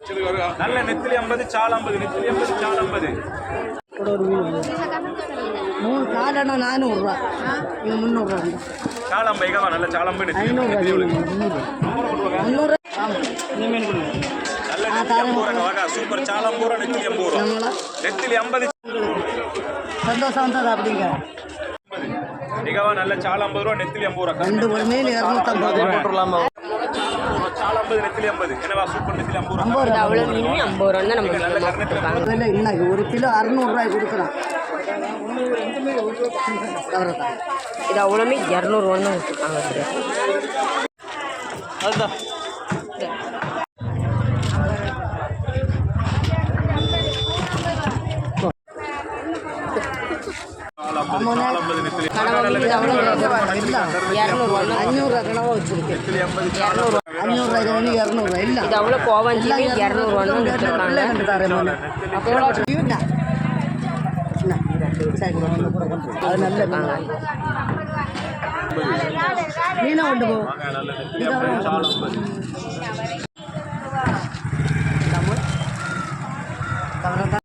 நல்ல நெத்திலி 50, சால் 50, நெத்திலி 50, சால் 50. மூணு காலனா 400 ரூபா, இது 300 ரூபா. சால் 50 நல்ல சால் 50, 500 300 நல்ல சூப்பர் சால் 50 ரூபா, நெத்திலி 50 ரூபா, நெத்திலி 50. சந்தோஷம் வந்தது அப்படிங்க. மிகவும் நல்ல சால் 50 ரூபா, நெத்திலி 50 ரூபா. ரெண்டு ஒரு மீன் 250 ரூபா போட்டுடலாமா? சால் 50, நெத்திலி 50. என்னவா சூப்பர் நெத்திலி 50 ரூபா. அவ்வளோ மீன் 50 ரூபா தான் நம்ம நல்ல கருணை இன்னைக்கு ஒரு கிலோ 600 ரூபாய் கொடுக்குறான். இது அவ்வளோ மீன் 200 தான் கொடுத்துருக்காங்க. அதுதான் இது அவ்வளோ கோவஞ்சி 200 அது நல்ல மீனை கொண்டு போ.